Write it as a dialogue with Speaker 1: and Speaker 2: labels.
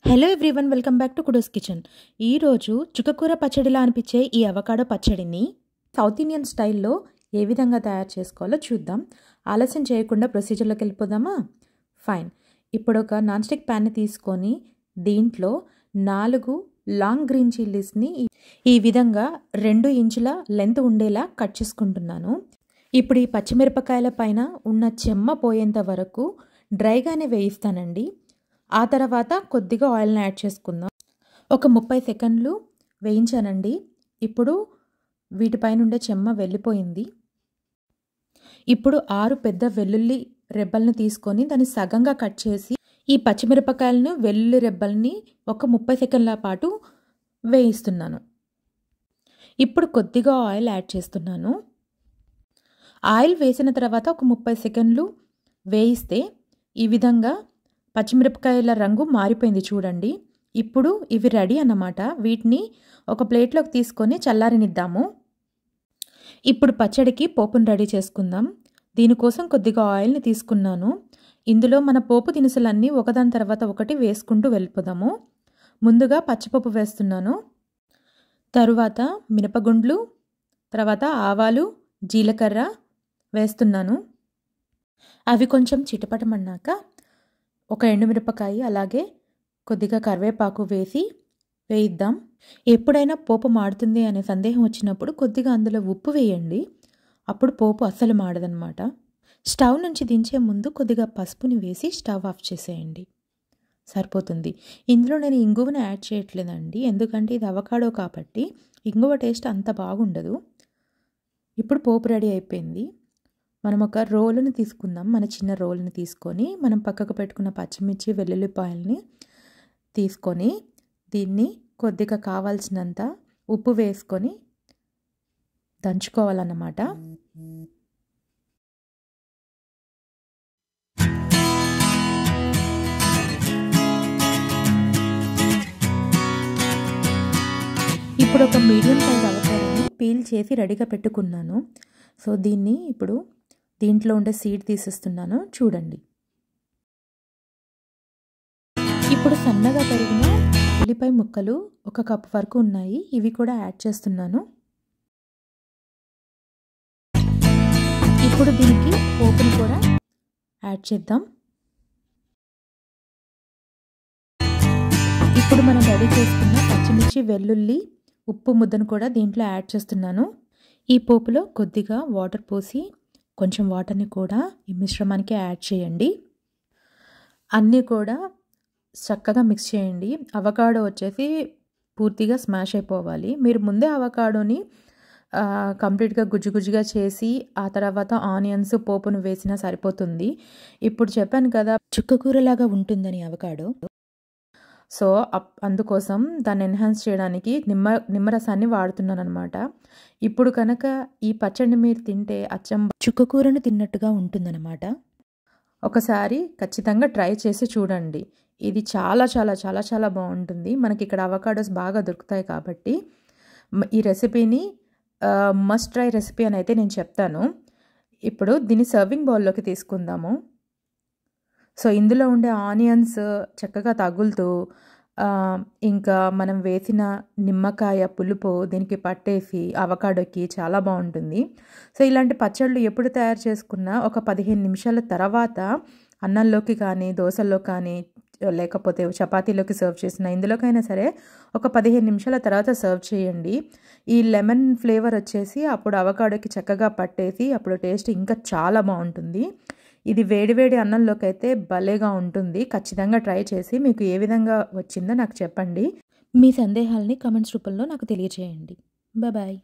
Speaker 1: Hello everyone, welcome back to kudos kitchen. ఈరోజు చుక్కకూర పచ్చడిలా అనిపించే ఈ అవకాడో పచ్చడిని సౌత్ ఇండియన్ స్టైల్లో ఏ విధంగా తయారు చేసుకోవాలో చూద్దాం. ఆలస్యం చేయకుండా ప్రొసీజర్లోకి వెళ్ళిపోదామా? ఫైన్. ఇప్పుడు ఒక నాన్ స్టిక్ ప్యాన్ని తీసుకొని దీంట్లో 4 లాంగ్ గ్రీన్ చిల్లీస్ని ఈ విధంగా 2 ఇంచుల లెంత్ ఉండేలా కట్ చేసుకుంటున్నాను. ఇప్పుడు ఈ పచ్చిమిరపకాయల పైన ఉన్న చెమ్మ పోయేంత వరకు డ్రైగానే వేయిస్తానండి. ఆ తర్వాత కొద్దిగా ఆయిల్ని యాడ్ చేసుకుందాం. ఒక 30 సెకండ్లు వేయించానండి. ఇప్పుడు వీటిపైన ఉండే చెమ్మ వెళ్ళిపోయింది. ఇప్పుడు 6 పెద్ద వెల్లుల్లి రెబ్బల్ని తీసుకొని దాన్ని సగంగా కట్ చేసి ఈ పచ్చిమిరపకాయలను వెల్లుల్లి రెబ్బల్ని ఒక 30 సెకండ్ల పాటు వేయిస్తున్నాను. ఇప్పుడు కొద్దిగా ఆయిల్ యాడ్ చేస్తున్నాను. ఆయిల్ వేసిన తర్వాత ఒక 30 సెకండ్లు వేయిస్తే ఈ విధంగా పచ్చిమిరపకాయల రంగు మారిపోయింది చూడండి. ఇప్పుడు ఇవి రెడీ అన్నమాట. వీటిని ఒక ప్లేట్లోకి తీసుకొని చల్లారనిద్దాము. ఇప్పుడు పచ్చడికి పోపును రెడీ చేసుకుందాం. దీనికోసం కొద్దిగా ఆయిల్ని తీసుకున్నాను. ఇందులో మన పోపు దినుసులన్నీ ఒకదాని తర్వాత ఒకటి వేసుకుంటూ వెళ్ళిపోదాము. ముందుగా పచ్చిపప్పు వేస్తున్నాను, తరువాత మినపగుండ్లు, తర్వాత ఆవాలు, జీలకర్ర వేస్తున్నాను. అవి కొంచెం చిటపటమన్నాక ఒక ఎండుమిరపకాయ అలాగే కొద్దిగా కరివేపాకు వేసి వేయిద్దాం. ఎప్పుడైనా పోపు మాడుతుంది అనే సందేహం వచ్చినప్పుడు కొద్దిగా అందులో ఉప్పు వేయండి. అప్పుడు పోపు అస్సలు మాడదన్నమాట. స్టవ్ నుంచి దించే ముందు కొద్దిగా పసుపుని వేసి స్టవ్ ఆఫ్ చేసేయండి, సరిపోతుంది. ఇందులో నేను ఇంగువని యాడ్ చేయట్లేదండి, ఎందుకంటే ఇది అవకాడో కాబట్టి ఇంగువ టేస్ట్ అంత బాగుండదు. ఇప్పుడు పోపు రెడీ అయిపోయింది. మనం ఒక రోలుని తీసుకుందాం. మన చిన్న రోలుని తీసుకొని మనం పక్కకు పెట్టుకున్న పచ్చిమిర్చి వెల్లుల్లిపాయల్ని తీసుకొని దీన్ని కొద్దిగా కావాల్సినంత ఉప్పు వేసుకొని దంచుకోవాలన్నమాట. ఇప్పుడు ఒక మీడియం సైజ్ అవకాడోని పీల్ చేసి రెడీగా పెట్టుకున్నాను. సో దీన్ని ఇప్పుడు దీంట్లో ఉండే సీడ్ తీసేస్తున్నాను చూడండి. ఇప్పుడు సన్నగా తరిగిన ఉల్లిపాయ ముక్కలు 1 కప్పు వరకు ఉన్నాయి. ఇవి కూడా యాడ్ చేస్తున్నాను. ఇప్పుడు దీనికి పోపుని కూడా యాడ్ చేద్దాం. ఇప్పుడు మనం రెడీ చేసుకున్న పచ్చిమిర్చి, వెల్లుల్లి, ఉప్పు ముద్దను కూడా దీంట్లో యాడ్ చేస్తున్నాను. ఈ పోపులో కొద్దిగా వాటర్ పోసి కొంచెం వాటర్ని కూడా ఈ మిశ్రమానికి యాడ్ చేయండి. అన్నీ కూడా చక్కగా మిక్స్ చేయండి. అవకాడో వచ్చేసి పూర్తిగా స్మాష్ అయిపోవాలి. మీరు ముందే అవకాడోని కంప్లీట్గా గుజ్జుగుజ్జుగా చేసి ఆ తర్వాత ఆనియన్స్ పోపును వేసినా సరిపోతుంది. ఇప్పుడు చెప్పాను కదా చుక్కకూరలాగా ఉంటుందని అవకాడో. సో అందుకోసం దాన్ని ఎన్హాన్స్ చేయడానికి నిమ్మరసాన్ని వాడుతున్నాను అనమాట. ఇప్పుడు కనుక ఈ పచ్చడిని మీరు తింటే అచ్చం చుక్కకూరను తిన్నట్టుగా ఉంటుందన్నమాట. ఒకసారి ఖచ్చితంగా ట్రై చేసి చూడండి. ఇది చాలా చాలా చాలా చాలా బాగుంటుంది. మనకి ఇక్కడ అవకాడోస్ బాగా దొరుకుతాయి కాబట్టి ఈ రెసిపీని మస్ట్ ట్రై రెసిపీ అని అయితే నేను చెప్తాను. ఇప్పుడు దీన్ని సర్వింగ్ బౌల్లోకి తీసుకుందాము. సో ఇందులో ఉండే ఆనియన్స్ చక్కగా తగులుతూ ఇంకా మనం వేసిన నిమ్మకాయ పులుపు దీనికి పట్టేసి అవకాడోకి చాలా బాగుంటుంది. సో ఇలాంటి పచ్చళ్ళు ఎప్పుడు తయారు చేసుకున్నా ఒక 15 నిమిషాల తర్వాత అన్నంలోకి కానీ, దోశల్లో కానీ, లేకపోతే చపాతీలోకి సర్వ్ చేసిన ఇందులోకైనా సరే ఒక 15 నిమిషాల తర్వాత సర్వ్ చేయండి. ఈ లెమన్ ఫ్లేవర్ వచ్చేసి అప్పుడు అవకాడోకి చక్కగా పట్టేసి అప్పుడు టేస్ట్ ఇంకా చాలా బాగుంటుంది. ఇది వేడివేడి అన్నంలోకి అయితే భలేగా ఉంటుంది. ఖచ్చితంగా ట్రై చేసి మీకు ఏ విధంగా వచ్చిందో నాకు చెప్పండి. మీ సందేహాలని కామెంట్స్ రూపంలో నాకు తెలియజేయండి. బాయ్.